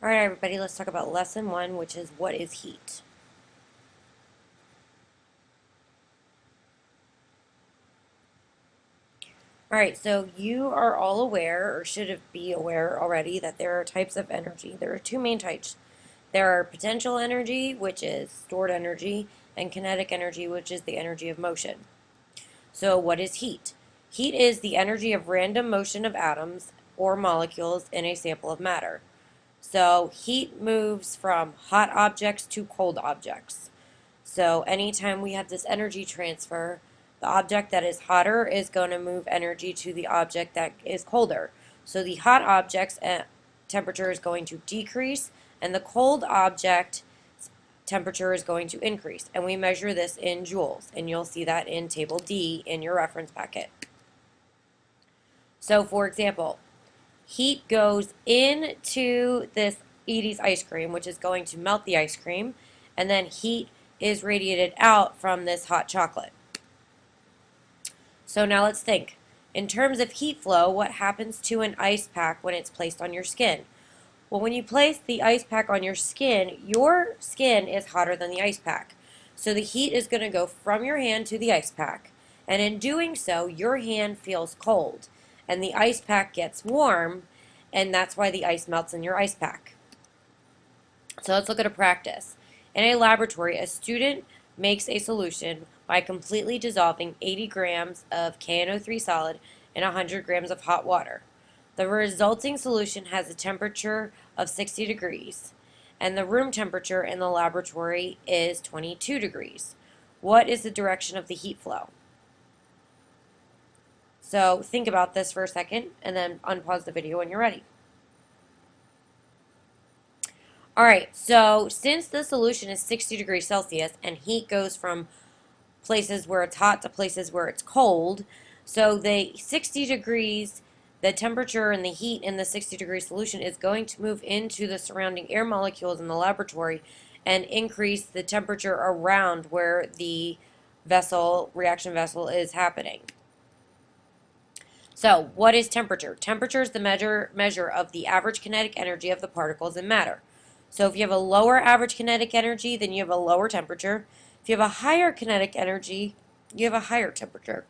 All right, everybody, let's talk about lesson one, which is what is heat? All right, so you are all aware, or should be aware already, that there are types of energy. There are two main types. There are potential energy, which is stored energy, and kinetic energy, which is the energy of motion. So, what is heat? Heat is the energy of random motion of atoms or molecules in a sample of matter. So, heat moves from hot objects to cold objects. So anytime we have this energy transfer, the object that is hotter is going to move energy to the object that is colder. So the hot object's temperature is going to decrease, and the cold object temperature is going to increase. And we measure this in joules, and you'll see that in table D in your reference packet. So for example, heat goes into this Edie's ice cream, which is going to melt the ice cream, and then heat is radiated out from this hot chocolate. So now let's think. In terms of heat flow, what happens to an ice pack when it's placed on your skin? Well, when you place the ice pack on your skin is hotter than the ice pack. So the heat is going to go from your hand to the ice pack. And in doing so, your hand feels cold. And the ice pack gets warm, and that's why the ice melts in your ice pack. So let's look at a practice. In a laboratory, a student makes a solution by completely dissolving 80 grams of KNO3 solid in 100 grams of hot water. The resulting solution has a temperature of 60 degrees, and the room temperature in the laboratory is 22 degrees. What is the direction of the heat flow? So think about this for a second, and then unpause the video when you're ready. All right, so since the solution is 60 degrees Celsius and heat goes from places where it's hot to places where it's cold, so the 60 degrees, the temperature and the heat in the 60-degree solution is going to move into the surrounding air molecules in the laboratory and increase the temperature around where the reaction vessel is happening. So what is temperature? Temperature is the measure of the average kinetic energy of the particles in matter. So if you have a lower average kinetic energy, then you have a lower temperature. If you have a higher kinetic energy, you have a higher temperature.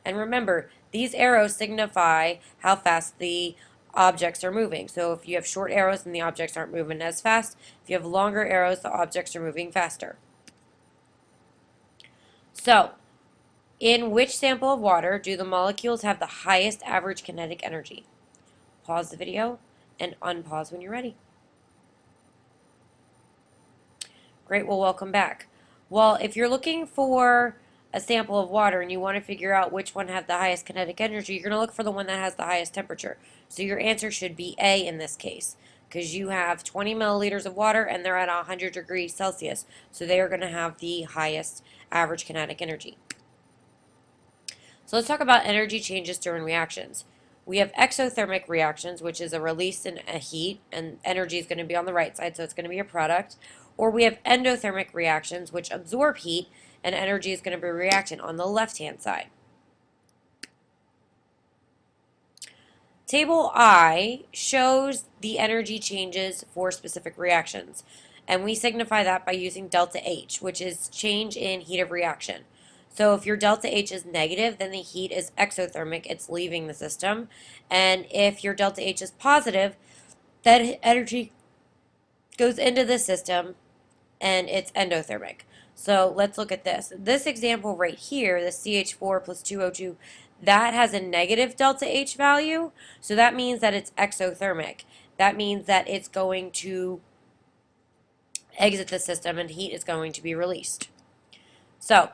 And remember, these arrows signify how fast the objects are moving. So if you have short arrows, then the objects aren't moving as fast. If you have longer arrows, the objects are moving faster. So, in which sample of water do the molecules have the highest average kinetic energy? Pause the video and unpause when you're ready. Great, well, welcome back. Well, if you're looking for a sample of water and you want to figure out which one has the highest kinetic energy, you're going to look for the one that has the highest temperature. So your answer should be A in this case, because you have 20 milliliters of water and they're at 100 degrees Celsius. So they are going to have the highest average kinetic energy. So let's talk about energy changes during reactions. We have exothermic reactions, which is a release in a heat, and energy is going to be on the right side, so it's going to be a product. Or we have endothermic reactions, which absorb heat, and energy is going to be a reactant on the left-hand side. Table I shows the energy changes for specific reactions, and we signify that by using delta H, which is change in heat of reaction. So if your delta H is negative, then the heat is exothermic, it's leaving the system. And if your delta H is positive, that energy goes into the system and it's endothermic. So let's look at this. This example right here, the CH4 plus 2O2, that has a negative delta H value. So that means that it's exothermic. That means that it's going to exit the system and heat is going to be released. So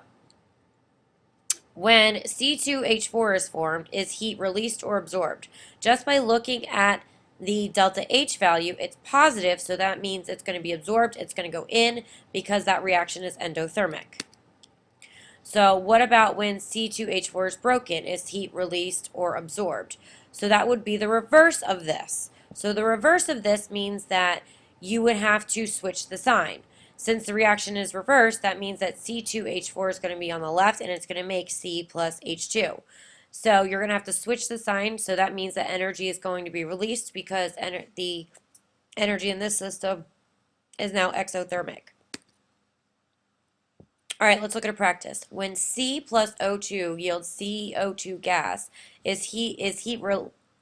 when C2H4 is formed, is heat released or absorbed? Just by looking at the delta H value, it's positive, so that means it's going to be absorbed, it's going to go in because that reaction is endothermic. So what about when C2H4 is broken? Is heat released or absorbed? So that would be the reverse of this. So the reverse of this means that you would have to switch the sign. Since the reaction is reversed, that means that C2H4 is going to be on the left and it's going to make C plus H2. So you're going to have to switch the sign, so that means that energy is going to be released because the energy in this system is now exothermic. All right, let's look at a practice. When C plus O2 yields CO2 gas, is heat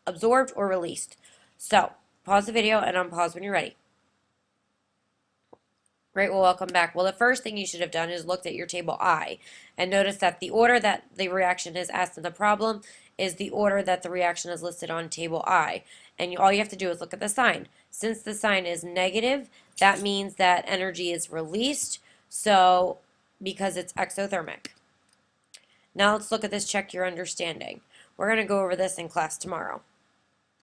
absorbed or released? So, pause the video and unpause when you're ready. Great, well, welcome back. Well, the first thing you should have done is looked at your table I and notice that the order that the reaction is asked in the problem is the order that the reaction is listed on table I. And all you have to do is look at the sign. Since the sign is negative, that means that energy is released, so because it's exothermic. Now let's look at this, check your understanding. We're going to go over this in class tomorrow.